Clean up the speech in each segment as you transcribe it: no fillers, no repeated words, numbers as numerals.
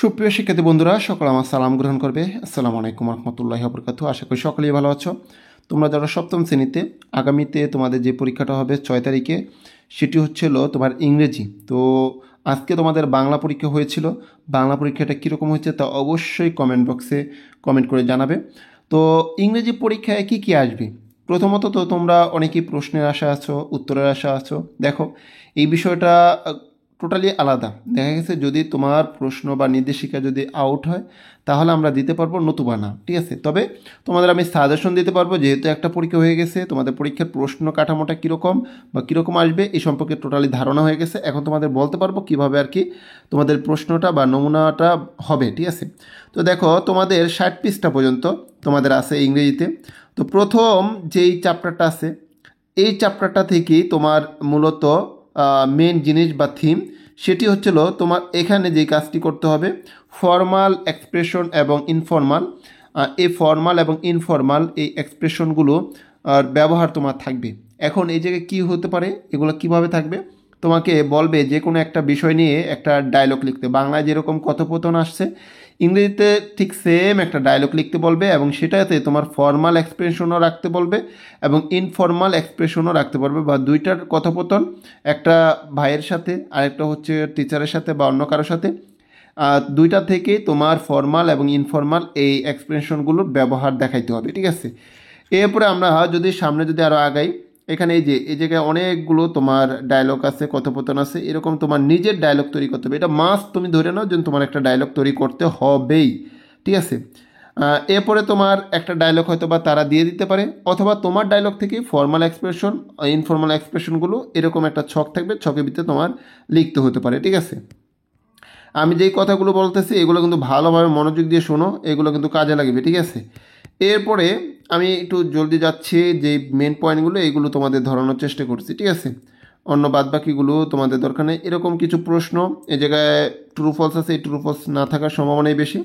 সুপ্রিয় শিক্ষার্থী বন্ধুরা, সকল আমার সালাম গ্রহণ করবে। আসসালামু আলাইকুম রহমতুল্লাহি ওয়া আশা করি সকলেই ভালো আছো। তোমরা যারা সপ্তম শ্রেণীতে, আগামীতে তোমাদের যে পরীক্ষাটা হবে 6 তারিখে, সেটি হচ্ছিল তোমার ইংরেজি। তো আজকে তোমাদের বাংলা পরীক্ষা হয়েছিল। বাংলা পরীক্ষাটা কীরকম হয়েছে তা অবশ্যই কমেন্ট বক্সে কমেন্ট করে জানাবে। তো ইংরেজি পরীক্ষায় কী কী আসবে? প্রথমত তো তোমরা অনেকেই প্রশ্নের আশা আছো, উত্তরের আশা আছো। দেখো, এই বিষয়টা টোটালি আলাদা। দেখা গেছে যদি তোমার প্রশ্ন বা নির্দেশিকা যদি আউট হয় তাহলে আমরা দিতে পারবো, নতুবা না, ঠিক আছে। তবে তোমাদের আমি সাজেশন দিতে পারবো, যেহেতু একটা পরীক্ষা হয়ে গেছে, তোমাদের পরীক্ষার প্রশ্ন কাঠামোটা কীরকম বা কীরকম আসবে এই সম্পর্কে টোটালি ধারণা হয়ে গেছে। এখন তোমাদের বলতে পারবো কীভাবে আর কি তোমাদের প্রশ্নটা বা নমুনাটা হবে, ঠিক আছে। তো দেখো, তোমাদের 60 পৃষ্ঠা পর্যন্ত তোমাদের আছে ইংরেজিতে। তো প্রথম যেই চ্যাপ্টারটা আছে, এই চ্যাপ্টারটা থেকেই তোমার মূলত মেন জিনিস বা থিম, সেটি হচ্ছিল তোমার এখানে যে কাজটি করতে হবে, ফর্মাল এক্সপ্রেশন এবং ইনফর্মাল। এই ফর্মাল এবং ইনফর্মাল এই এক্সপ্রেশনগুলো ব্যবহার তোমার থাকবে। এখন এই জায়গায় কী হতে পারে, এগুলো কিভাবে থাকবে, তোমাকে বলবে যে কোনো একটা বিষয় নিয়ে একটা ডায়লগ লিখতে। বাংলায় যেরকম কথোপকথন আসছে, ইংরেজিতে ঠিক সেম একটা ডায়লগ লিখতে বলবে, এবং সেটাতে তোমার ফর্মাল এক্সপ্রেশনও রাখতে বলবে এবং ইনফর্মাল এক্সপ্রেশনও রাখতে পারবে, বা দুইটার কথোপকথন, একটা ভাইয়ের সাথে আরেকটা হচ্ছে টিচারের সাথে বা অন্য কারোর সাথে, দুইটা থেকে তোমার ফর্মাল এবং ইনফর্মাল এই এক্সপ্রেশনগুলোর ব্যবহার দেখাইতে হবে, ঠিক আছে। এরপরে আমরা যদি সামনে যদি আরও আগাই, এখানে এই জায়গায় অনেকগুলো তোমার ডায়লগ আছে, কথোপকথন আছে, এরকম তোমার নিজের ডায়লগ তৈরি করতে হবে। এটা মাস্ট, তুমি ধরে নাও যে তোমার একটা ডায়লগ তৈরি করতে হবেই, ঠিক আছে। এরপরে তোমার একটা ডায়লগ হয়তো বা তারা দিয়ে দিতে পারে, অথবা তোমার ডায়লগ থেকে ফর্মাল এক্সপ্রেশন, ইনফর্মাল এক্সপ্রেশনগুলো এরকম একটা ছক থাকবে, ছকের ভিতরে তোমার লিখতে হতে পারে, ঠিক আছে। আমি যেই কথাগুলো বলতেছি এগুলো কিন্তু ভালোভাবে মনোযোগ দিয়ে শোনো, এগুলো কিন্তু কাজে লাগবে, ঠিক আছে। এরপরে আমি একটু জলদি যাচ্ছি, যে মেন পয়েন্টগুলো এইগুলো তোমাদের ধরানোর চেষ্টা করছি, ঠিক আছে। অন্য বাদবাকিগুলো তোমাদের দরকার নেই। এরকম কিছু প্রশ্ন এই জায়গায় ট্রু ফলস আছে, এই ট্রু ফলস না থাকার সম্ভাবনাই বেশি।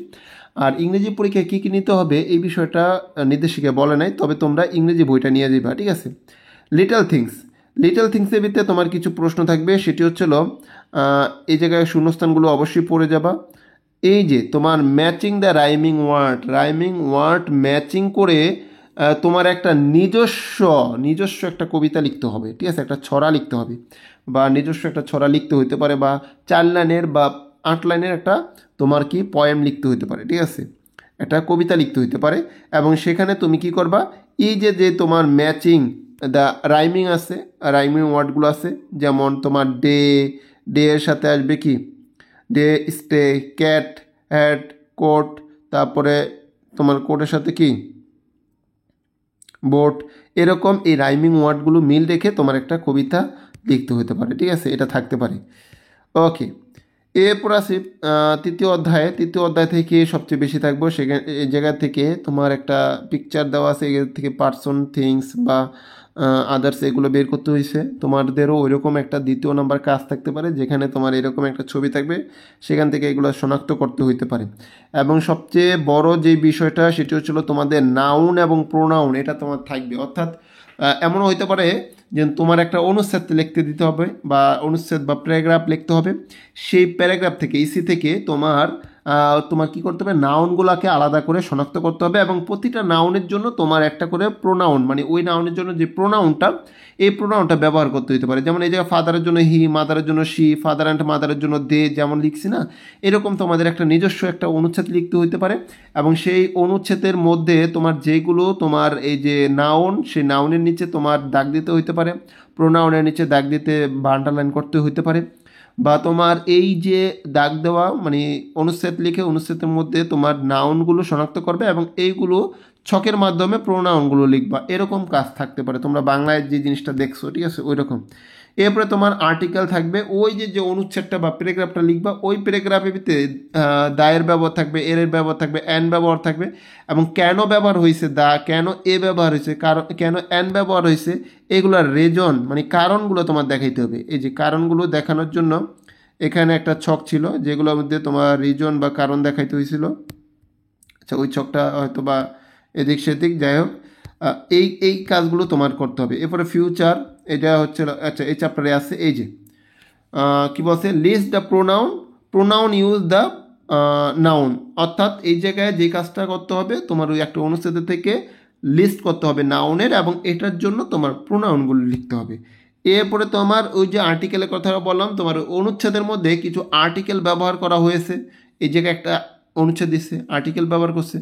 আর ইংরেজি পরীক্ষায় কী কী নিতে হবে এই বিষয়টা নির্দেশিকায় বলে নাই, তবে তোমরা ইংরেজি বইটা নিয়ে যাবা, ঠিক আছে। লিটল থিংসের ভিতরে তোমার কিছু প্রশ্ন থাকবে, সেটি হচ্ছিল এই জায়গায় শূন্যস্থানগুলো অবশ্যই পড়ে যাবা। এই যে তোমার matching the rhyming word matching করে তোমার একটা নিজস্ব একটা কবিতা লিখতে হবে, ঠিক আছে। একটা ছড়া লিখতে হবে, বা নিজস্ব একটা ছড়া লিখতে হইতে পারে, বা 4 লাইনের বা 8 লাইনের একটা তোমার কি পয়েম লিখতে হইতে পারে, ঠিক আছে। একটা কবিতা লিখতে হইতে পারে, এবং সেখানে তুমি কি করবা, এই যে যে তোমার ম্যাচিং দ্য রাইমিং আছে, রাইমিং ওয়ার্ডগুলো আছে, যেমন তোমার ডে এর সাথে আসবে কি, day, stay, cat, hat, coat, তারপরে তোমার কোটের সাথে কি, বোট। এরকম এই রাইমিং ওয়ার্ডগুলো মিল রেখে তোমার একটা কবিতা লিখতে হতে পারে, ঠিক আছে। এটা থাকতে পারে, ওকে। এরপর আসি তৃতীয় অধ্যায় থেকে সবচেয়ে বেশি থাকবো। সেখানে এই জায়গা থেকে তোমার একটা পিকচার দেওয়া আছে, এর থেকে পার্সন, থিংস বা আদার্স এগুলো বের করতে হয়েছে। তোমাদেরও ওইরকম একটা দ্বিতীয় নাম্বার কাজ থাকতে পারে, যেখানে তোমার এরকম একটা ছবি থাকবে, সেখান থেকে এগুলো শনাক্ত করতে হইতে পারে। এবং সবচেয়ে বড় যে বিষয়টা সেটি হচ্ছিল তোমাদের নাউন এবং প্রোনাউন, এটা তোমার থাকবে। অর্থাৎ এমনও হইতে পারে যে তোমার একটা অনুচ্ছেদ লিখতে দিতে হবে, বা অনুচ্ছেদ বা প্যারাগ্রাফ লিখতে হবে। সেই প্যারাগ্রাফ থেকে, ইসি থেকে তোমার কি করতে হবে, নাউনগুলোকে আলাদা করে শনাক্ত করতে হবে, এবং প্রতিটা নাউনের জন্য তোমার একটা করে প্রোনাউন, মানে ওই নাউনের জন্য যে প্রোনাউনটা, এই প্রোনাউনটা ব্যবহার করতে হতে পারে। যেমন এই জায়গায় ফাদারের জন্য হি, মাদারের জন্য শি, ফাদার অ্যান্ড মাদারের জন্য দে, যেমন লিখছি না, এরকম তোমাদের একটা নিজস্ব একটা অনুচ্ছেদ লিখতে হতে পারে। এবং সেই অনুচ্ছেদের মধ্যে তোমার যেগুলো তোমার এই যে নাউন, সেই নাউনের নিচে তোমার দাগ দিতে হইতে পারে, প্রোনাউনের নিচে দাগ দিতে বা আন্ডারলাইন করতে হইতে পারে, বা তোমার এই যে দাগ দেওয়া মানে অনুচ্ছেদ লিখে অনুচ্ছেদের মধ্যে তোমার নাউনগুলো শনাক্ত করবে, এবং এইগুলো ছকের মাধ্যমে প্রোনাউনগুলো লিখবা। এরকম কাজ থাকতে পারে, তোমরা বাংলায় যে জিনিসটা দেখছো, ঠিক আছে, ওই রকম। এরপরে তোমার আর্টিকেল থাকবে, ওই যে অনুচ্ছেদটা বা প্যারাগ্রাফটা লিখবা, ওই প্যারাগ্রাফের ভিতরে দায়ের ব্যবহার থাকবে, এর ব্যবহার থাকবে, অ্যান ব্যবহার থাকবে, এবং কেন ব্যবহার হয়েছে দা, কেন এ ব্যবহার হয়েছে, কারণ কেন অ্যান ব্যবহার হয়েছে, এগুলোর রিজন মানে কারণগুলো তোমার দেখাইতে হবে। এই যে কারণগুলো দেখানোর জন্য এখানে একটা ছক ছিল, যেগুলোর মধ্যে তোমার রিজন বা কারণ দেখাইতে হয়েছিল। আচ্ছা, ওই ছকটা হয়তো বা এদিক সেদিক, যাই হোক, এই কাজগুলো তোমার করতে হবে। এরপরে ফিউচার, এটা হচ্ছে, আচ্ছা এই চ্যাপ্টারে আছে, এই যে কি বলছে, list the pronoun use the noun, অর্থাৎ এই জায়গায় যে কাজটা করতে হবে তোমার ওই একটা অনুচ্ছেদ থেকে লিস্ট করতে হবে নাউনের, এবং এটার জন্য তোমার প্রোনাউনগুলো লিখতে হবে। এরপরে তোমার ওই যে আর্টিকেলের কথা বললাম, তোমার অনুচ্ছেদের মধ্যে কিছু আর্টিকেল ব্যবহার করা হয়েছে। এই জায়গায় একটা অনুচ্ছেদ দিচ্ছে, আর্টিকেল ব্যবহার করছে।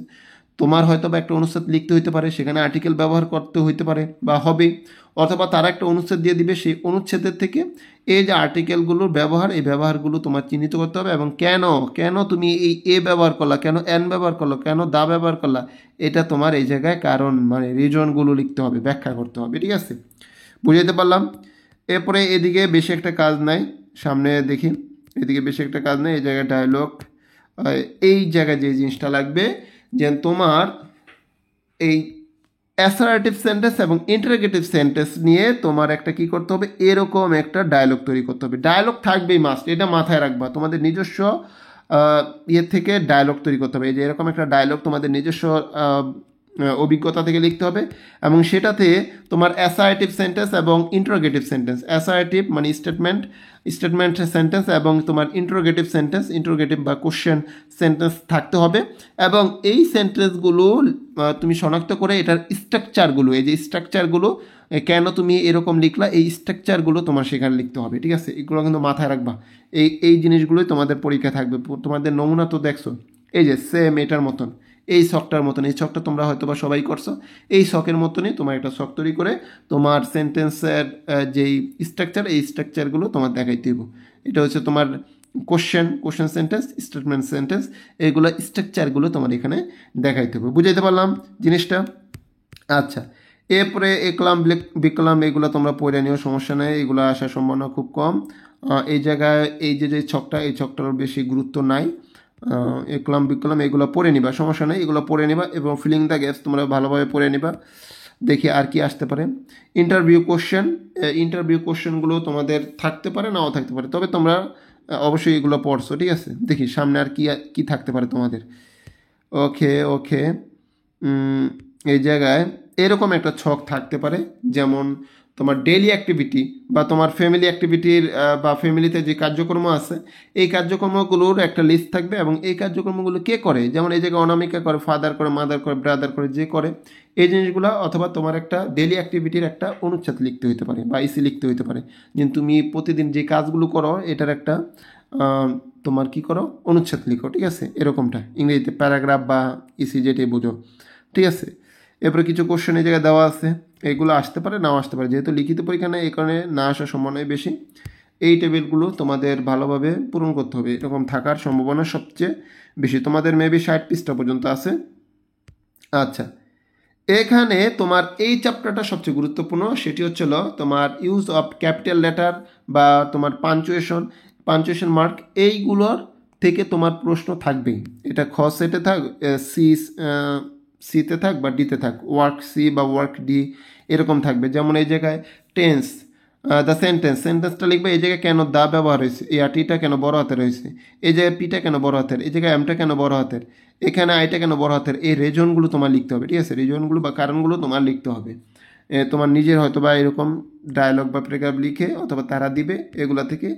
তোমার হয়তো বা একটা অনুচ্ছেদ লিখতে হইতে পারে, সেখানে আর্টিকেল ব্যবহার করতে হইতে পারে বা হবে, অথবা তারা একটা অনুচ্ছেদ দিয়ে দিবে, সেই অনুচ্ছেদের থেকে এই যে আর্টিকেলগুলোর ব্যবহার, এই ব্যবহারগুলো তোমার চিহ্নিত করতে হবে, এবং কেন কেন তুমি এই এ ব্যবহার করলা, কেন এন ব্যবহার করলো, কেন দা ব্যবহার করলা, এটা তোমার এই জায়গায় কারণ মানে রিজনগুলো লিখতে হবে, ব্যাখ্যা করতে হবে। ঠিক আছে, বুঝাইতে পারলাম? এরপরে এদিকে বেশি একটা কাজ নাই, সামনে দেখি, এদিকে বেশি একটা কাজ নেই। এই জায়গায় ডায়লগ, এই জায়গায় যে জিনিসটা লাগবে যে তোমার এই অ্যাসার্টিভ সেন্টেন্স এবং ইন্টারোগেটিভ সেন্টেন্স নিয়ে তোমার একটা কি করতে হবে, এরকম একটা ডায়লগ তৈরি করতে হবে। ডায়লগ থাকবেই মাস্ট, এটা মাথায় রাখবা। তোমাদের নিজস্ব ইয়ে থেকে ডায়লগ তৈরি করতে হবে। এই যে এরকম একটা ডায়লগ তোমাদের নিজস্ব অভিজ্ঞতা থেকে লিখতে হবে, এবং সেটাতে তোমার অ্যাসার্টিভ সেন্টেন্স এবং ইন্টারোগেটিভ সেন্টেন্স, অ্যাসার্টিভ মানে স্টেটমেন্ট সেন্টেন্স, এবং তোমার ইন্টারোগেটিভ বা কোশ্চেন সেন্টেন্স থাকতে হবে। এবং এই সেন্টেন্সগুলো তুমি শনাক্ত করে এটার স্ট্রাকচারগুলো, এই যে স্ট্রাকচারগুলো কেন তুমি এরকম লিখলা, এই স্ট্রাকচারগুলো তোমার সেখানে লিখতে হবে। ঠিক আছে, এগুলো কিন্তু মাথায় রাখবা। এই জিনিসগুলোই তোমাদের পরীক্ষা থাকবে। তোমাদের নমুনা তো দেখছো, এই যে সেম এটার মতন, এই শখটার মতন, এই শখটা তোমরা হয়তো বা সবাই করছো। এই শখের মতনই তোমার একটা শখ তৈরি করে তোমার সেন্টেন্সের যেই স্ট্রাকচার, এই স্ট্রাকচারগুলো তোমার দেখাইতে দেবো। এটা হচ্ছে তোমার কোশ্চেন সেন্টেন্স, স্টেটমেন্ট সেন্টেন্স, এইগুলো স্ট্রাকচারগুলো তোমার এখানে দেখাইতে হবে। বুঝাইতে পারলাম জিনিসটা? আচ্ছা, এরপরে একলাম বিকলাম এগুলো তোমরা পড়ে নিও, সমস্যা নেই, এগুলো আসার সম্ভাবনা খুব কম। এই জায়গায় এই যে ছকটা, এই ছকটার বেশি গুরুত্ব নাই। একলাম বিকলাম এগুলো পড়ে নিবা, সমস্যা নেই, এগুলো পড়ে নিবা, এবং ফিলিং দ্য গ্যাপস তোমরা ভালোভাবে পড়ে নিবা। দেখি আর কি আসতে পারে। ইন্টারভিউ কোশ্চেনগুলো তোমাদের থাকতে পারে, নাও থাকতে পারে, তবে তোমরা অবশ্যই এগুলো পড়ছো। ঠিক আছে, দেখি সামনে আর কি কি থাকতে পারে তোমাদের। ওকে ওকে, এই জায়গায় এরকম একটা ছক থাকতে পারে, যেমন তোমার ডেইলি অ্যাক্টিভিটি বা তোমার ফ্যামিলি অ্যাক্টিভিটির বা ফ্যামিলিতে যে কার্যক্রম আছে, এই কার্যক্রমগুলোর একটা লিস্ট থাকবে, এবং এই কার্যক্রমগুলো কে করে, যেমন এই জায়গায় অনামিকা করে, ফাদার করে, মাদার করে, ব্রাদার করে, যে করে এই জিনিসগুলো, অথবা তোমার একটা ডেইলি অ্যাক্টিভিটির একটা অনুচ্ছেদ লিখতে হইতে পারে বা ইসি লিখতে হইতে পারে, যে তুমি প্রতিদিন যে কাজগুলো করো এটার একটা তোমার কি করো, অনুচ্ছেদ লিখো। ঠিক আছে, এরকমটা ইংরেজিতে প্যারাগ্রাফ বা ইসি যেটাই বোঝো। ঠিক আছে, এরপরে কিছু কোশ্চেন এই জায়গায় দেওয়া আছে, এগুলো আসতে পারে, নাও আসতে পারে, যেহেতু লিখিত পরীক্ষা নেই এই কারণে না আসার সম্ভাবনাই বেশি। এই টেবিলগুলো তোমাদের ভালোভাবে পূরণ করতে হবে, এরকম থাকার সম্ভাবনা সবচেয়ে বেশি। তোমাদের মেবি 60 পৃষ্ঠা পর্যন্ত আছে। আচ্ছা, এখানে তোমার এই চ্যাপ্টারটা সবচেয়ে গুরুত্বপূর্ণ, সেটি হচ্ছিল তোমার ইউজ অফ ক্যাপিটাল লেটার বা তোমার পাঞ্চুয়েশন মার্ক, এইগুলোর থেকে তোমার প্রশ্ন থাকবেই। এটা খ সেটে থাক, সিতে থাক বা ডিতে থাক, ওয়ার্ক সি বা ওয়ার্ক ডি এরকম থাকবে। যেমন এই জায়গায় টেন্স, দ্য সেন্টেন্সটা লিখবে, এই জায়গায় কেন দা ব্যবহার হয়েছে, এই টিটা কেন বড় হাতের হয়েছে, এই জায়গায় পিটা কেন বড় হাতের, এই জায়গায় এমটা কেন বড় হাতের, এখানে আইটা কেন বড় হাতের, এই রিজনগুলো তোমার লিখতে হবে। ঠিক আছে, রিজনগুলো বা কারণগুলো তোমার লিখতে হবে। তোমার নিজের হয়তো বা এরকম ডায়লগ বা প্যারাগ্রাফ লিখে, অথবা তারা দিবে, এগুলা থেকে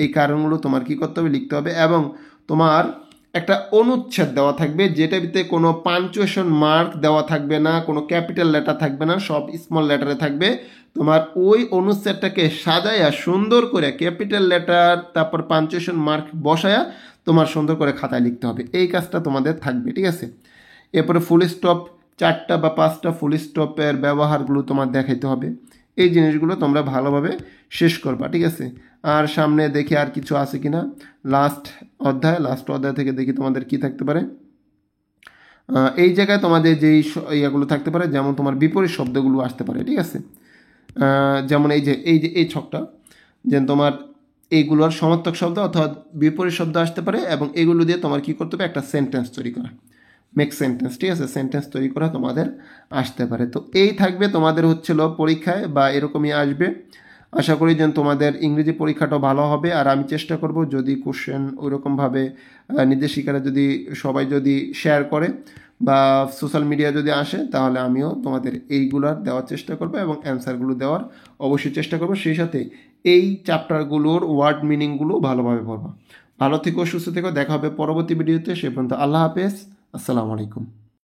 এই কারণগুলো তোমার কি করতে হবে, লিখতে হবে। এবং তোমার একটা অনুচ্ছেদ দেওয়া থাকবে, যেটাতে কোনো পাঞ্চুয়েশন মার্ক দেওয়া থাকবে না, কোনো ক্যাপিটাল লেটার থাকবে না, সব স্মল লেটারে থাকবে। তোমার ওই অনুচ্ছেদটাকে সাজায়া সুন্দর করে ক্যাপিটাল লেটার তারপর পাঞ্চুয়েশন মার্ক বসায়া তোমার সুন্দর করে খাতায় লিখতে হবে। এই কাজটা তোমাদের থাকবে। ঠিক আছে, এরপরে ফুল স্টপ, 4টা বা 5টা ফুল স্টপের ব্যবহারগুলো তোমার দেখাইতে হবে। এই জিনিসগুলো তোমরা ভালোভাবে শেষ করবা। ঠিক আছে, আর সামনে দেখি আর কিছু আছে কিনা। লাস্ট অধ্যায় থেকে দেখি তোমাদের কি থাকতে পারে। এই জায়গায় তোমাদের যেই ইয়েগুলো থাকতে পারে, যেমন তোমার বিপরীত শব্দগুলো আসতে পারে। ঠিক আছে, যেমন এই ছকটা, যে তোমার এইগুলোর সমার্থক শব্দ অথবা বিপরীত শব্দ আসতে পারে, এবং এগুলো দিয়ে তোমার কি করতে হবে, একটা সেন্টেন্স তৈরি করা, মেক সেন্টেন্স। ঠিক আছে, সেন্টেন্স তৈরি করা তোমাদের আসতে পারে। তো এই থাকবে তোমাদের হচ্ছিল পরীক্ষায়, বা এরকমই আসবে। আশা করি যে তোমাদের ইংরেজি পরীক্ষাটাও ভালো হবে। আর আমি চেষ্টা করব, যদি কোশ্চেন ওইরকমভাবে নির্দেশিকারা যদি সবাই যদি শেয়ার করে বা সোশ্যাল মিডিয়া যদি আসে, তাহলে আমিও তোমাদের এইগুলার দেওয়ার চেষ্টা করবো এবং অ্যান্সারগুলো দেওয়ার অবশ্যই চেষ্টা করবো। সেই সাথে এই চ্যাপ্টারগুলোর ওয়ার্ড মিনিংগুলো ভালোভাবে পড়বা। ভালো থেকো, সুস্থ থেকো, দেখা হবে পরবর্তী ভিডিওতে। সে পর্যন্ত আল্লাহ হাফেজ, আসসালামু আলাইকুম।